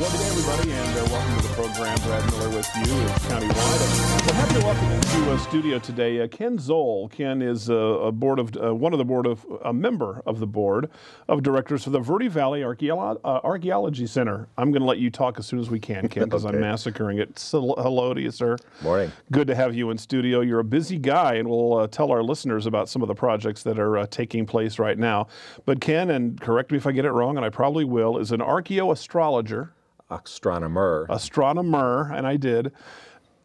Well, good day, everybody, and welcome to the program. Brad Miller with you. It's Countywide. And we're happy to welcome into a studio today Ken Zoll. Ken is a member of the board of directors for the Verde Valley Archaeology Center. I'm going to let you talk as soon as we can, Ken, because I'm massacring it. So, hello to you, sir. Morning. Good to have you in studio. You're a busy guy, and we'll tell our listeners about some of the projects that are taking place right now. But Ken, and correct me if I get it wrong, and I probably will, is an archaeoastrologer. Astronomer, and I did.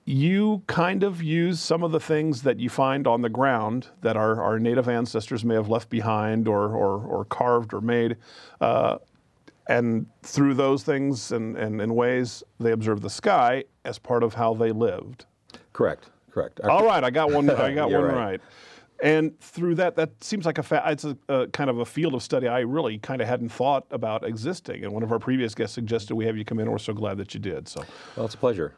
You kind of use some of the things that you find on the ground that our native ancestors may have left behind or carved or made, and through those things and in ways they observe the sky as part of how they lived. Correct. All right, I got one. I got one right. And through that seems like it's a kind of a field of study I really kind of hadn't thought about existing. And one of our previous guests suggested we have you come in, and we're so glad that you did. So, well, it's a pleasure.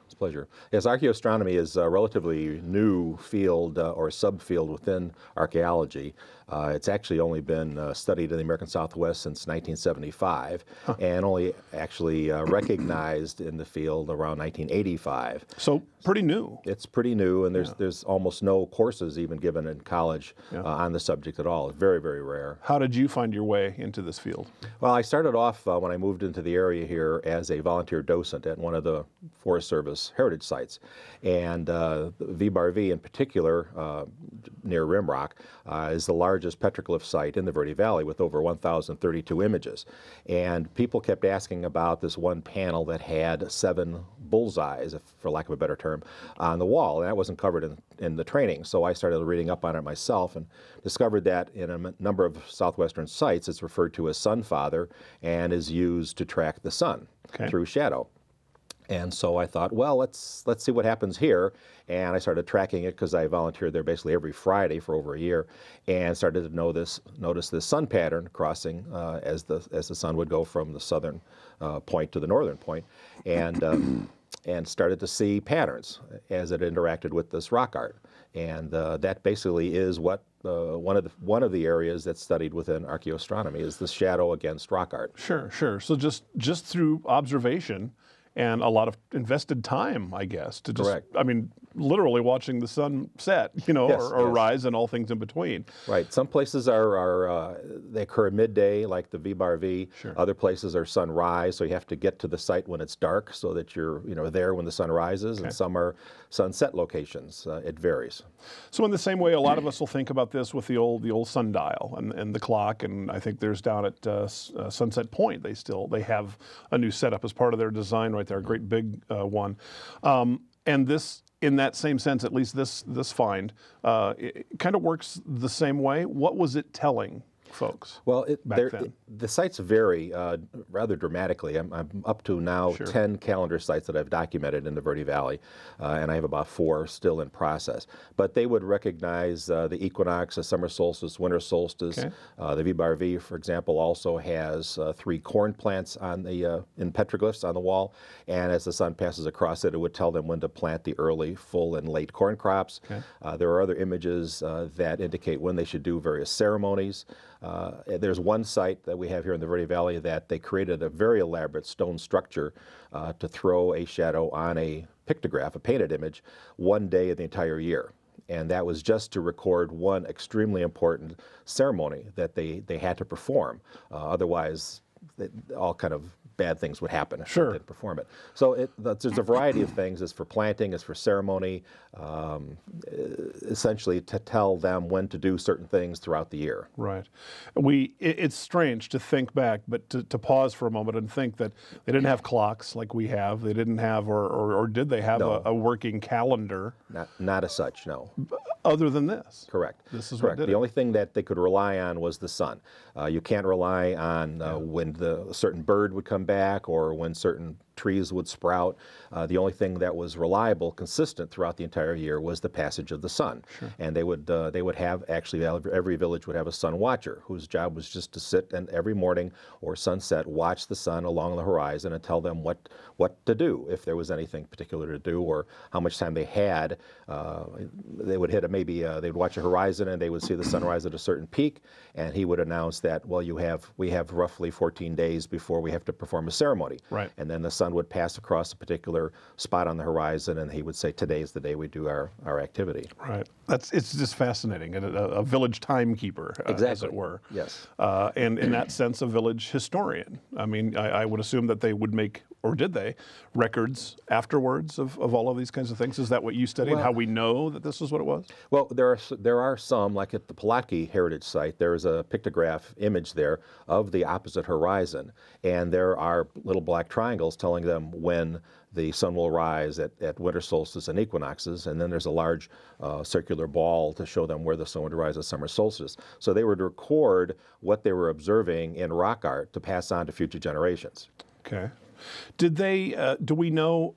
Yes, archaeoastronomy is a relatively new field or subfield within archaeology. It's actually only been studied in the American Southwest since 1975, and only actually recognized in the field around 1985. So pretty new. It's pretty new, and there's almost no courses even given in college on the subject at all. It's very, very rare. How did you find your way into this field? Well, I started off when I moved into the area here as a volunteer docent at one of the Forest Service heritage sites, and V-Bar-V in particular, near Rimrock, is the largest petroglyph site in the Verde Valley with over 1,032 images. And people kept asking about this one panel that had 7 bullseyes, for lack of a better term, on the wall, and that wasn't covered in the training. So I started reading up on it myself and discovered that in a number of southwestern sites it's referred to as Sun Father and is used to track the sun through shadow. And so I thought, well, let's see what happens here. And I started tracking it because I volunteered there basically every Friday for over a year, and started to notice this sun pattern crossing as the sun would go from the southern point to the northern point, and started to see patterns as it interacted with this rock art. And that basically is what one of the areas that's studied within archaeoastronomy is the shadow against rock art. Sure. So just through observation and a lot of invested time, I guess, to just, Correct. I mean, literally watching the sun set, or rise and all things in between. Right. Some places they occur at midday, like the V-Bar-V. Sure. Other places are sunrise, so you have to get to the site when it's dark so that you're there when the sun rises. And some are sunset locations. It varies. So in the same way, a lot of us will think about this with the old sundial and the clock, and I think there's down at Sunset Point, they have a new setup as part of their design right there, a great big one. And this, in that same sense, at least this find, it kind of works the same way. What was it telling folks? Well, then? The sites vary rather dramatically. I'm up to now 10 calendar sites that I've documented in the Verde Valley, and I have about 4 still in process. But they would recognize the equinox, the summer solstice, winter solstice. The V-Bar-V, for example, also has 3 corn plants in petroglyphs on the wall, and as the sun passes across it, it would tell them when to plant the early, full, and late corn crops. There are other images that indicate when they should do various ceremonies. There's one site that we have here in the Verde Valley that they created a very elaborate stone structure to throw a shadow on a pictograph, a painted image, one day of the entire year. And that was just to record one extremely important ceremony that they had to perform. Otherwise, all kind of bad things would happen if they didn't perform it. So there's a variety of things. It's for planting, it's for ceremony, essentially to tell them when to do certain things throughout the year. Right. It's strange to think back, but to pause for a moment and think that they didn't have clocks like we have. They didn't have, or did they have a working calendar? Not as such, no. Other than this. Correct. This is correct. What did the it. only thing that they could rely on was the sun. You can't rely on when a certain bird would come back or when certain trees would sprout. The only thing that was reliable, consistent throughout the entire year was the passage of the sun. And they would have, actually every village would have a sun watcher whose job was just to sit and every morning or sunset watch the sun along the horizon and tell them what to do if there was anything particular to do or how much time they had. They would hit they'd watch a horizon and they would see the sunrise at a certain peak, and he would announce that, well, we have roughly 14 days before we have to perform a ceremony. Right. And then the sun sun would pass across a particular spot on the horizon, and he would say, today's the day we do our activity. Right. It's just fascinating. A village timekeeper, as it were. Yes. And in that sense, a village historian. I mean, I would assume that they would make, or did they, records afterwards of all of these kinds of things? Is that what you studied, how we know that this is what it was? Well, there are some, like at the Pulaski Heritage Site, there is a pictograph image there of the opposite horizon, and there are little black triangles telling them when the sun will rise at winter solstice and equinoxes, and then there's a large circular ball to show them where the sun would rise at summer solstice. So they would record what they were observing in rock art to pass on to future generations. Okay. Did they, do we know,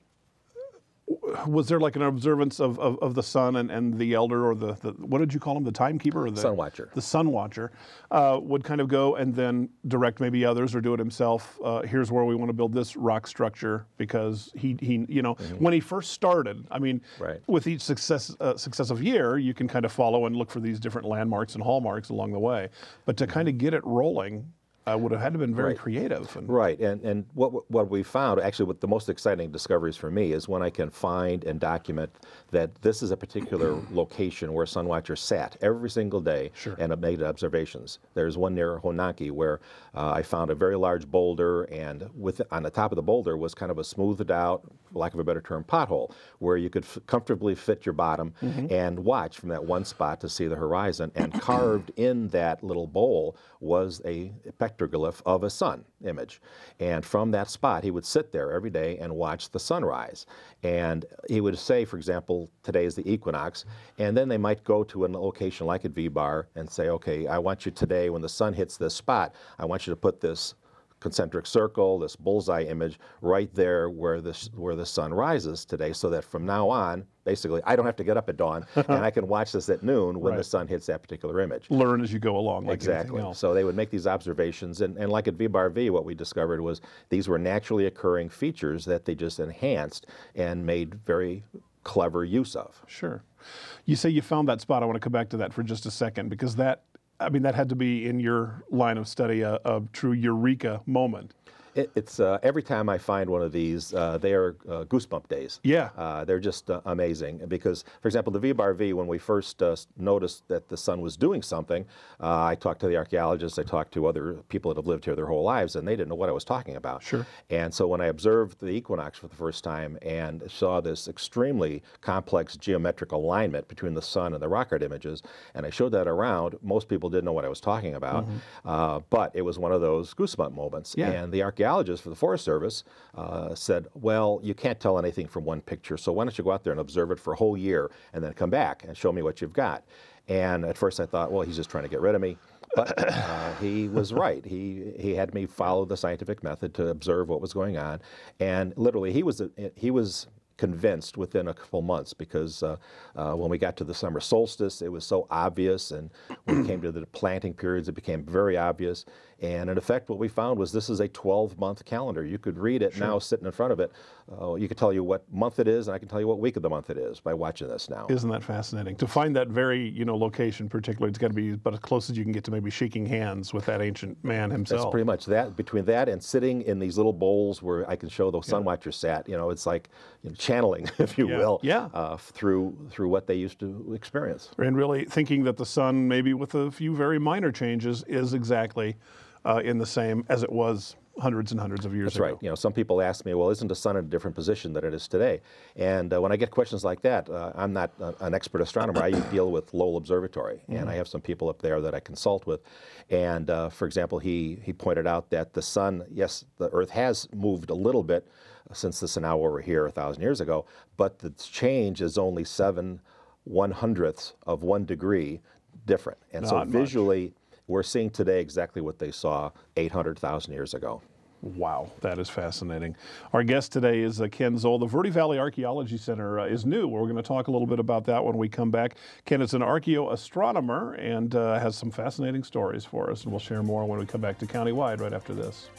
was there like an observance of the sun and the elder, or the what did you call him, the timekeeper? Or the Sun watcher. The sun watcher would kind of go and then direct maybe others or do it himself. Here's where we want to build this rock structure, because he you know, when he first started, I mean, with each successive year, you can kind of follow and look for these different landmarks and hallmarks along the way. But to kind of get it rolling, would have had to have been very creative. Right, and what we found, actually what the most exciting discoveries for me is when I can find and document that this is a particular location where Sun Watcher sat every single day and made observations. There's one near Honanki where I found a very large boulder, and on the top of the boulder was kind of a smoothed out, for lack of a better term, pothole, where you could comfortably fit your bottom and watch from that one spot to see the horizon, and carved in that little bowl was a petroglyph of a sun image. And from that spot, he would sit there every day and watch the sunrise. And he would say, for example, today is the equinox, and then they might go to a location like at V-Bar and say, okay, I want you today, when the sun hits this spot, I want you to put this concentric circle, this bullseye image, right there where the sun rises today, so that from now on, basically, I don't have to get up at dawn, and I can watch this at noon when the sun hits that particular image. Learn as you go along, like anything else. So they would make these observations, and like at V-Bar V, what we discovered was these were naturally occurring features that they just enhanced and made very clever use of. Sure. You say you found that spot. I want to come back to that for just a second, because that, I mean, that had to be in your line of study a true eureka moment. It's every time I find one of these, they are goosebump days. Yeah. They're just amazing, because, for example, the V-Bar V, when we first noticed that the sun was doing something, I talked to the archaeologists, I talked to other people that have lived here their whole lives, and they didn't know what I was talking about. Sure. And so when I observed the equinox for the first time and saw this extremely complex geometric alignment between the sun and the rock art images, and I showed that around, most people didn't know what I was talking about, but it was one of those goosebump moments. Yeah. And the archaeologists for the Forest Service said, well, you can't tell anything from one picture, so why don't you go out there and observe it for a whole year and then come back and show me what you've got. And at first I thought, well, he's just trying to get rid of me. But he was right. He had me follow the scientific method to observe what was going on. And literally, he was convinced within a couple months, because when we got to the summer solstice, it was so obvious, and when we came to the planting periods, it became very obvious. And in effect, what we found was this is a 12-month calendar. You could read it now, sitting in front of it. You could tell you what month it is, and I can tell you what week of the month it is by watching this now. Isn't that fascinating? To find that very, location particularly, it's got to be about as close as you can get to maybe shaking hands with that ancient man himself. That's pretty much that. Between that and sitting in these little bowls where I can show the sun watcher sat, it's like channeling, if you will, through what they used to experience. And really thinking that the sun, maybe with a few very minor changes, is exactly in the same as it was hundreds and hundreds of years ago. That's right. Some people ask me, well, isn't the sun in a different position than it is today? And when I get questions like that, I'm not an expert astronomer. I deal with Lowell Observatory, and I have some people up there that I consult with. And for example, he pointed out that the sun, yes, the Earth has moved a little bit since the Sanawa were here 1,000 years ago, but the change is only 7/100ths of 1 degree different. And so visually, we're seeing today exactly what they saw 800,000 years ago. Wow, that is fascinating. Our guest today is Ken Zoll. The Verde Valley Archaeology Center is new. We're going to talk a little bit about that when we come back. Ken is an archaeoastronomer and has some fascinating stories for us, and we'll share more when we come back to Countywide right after this.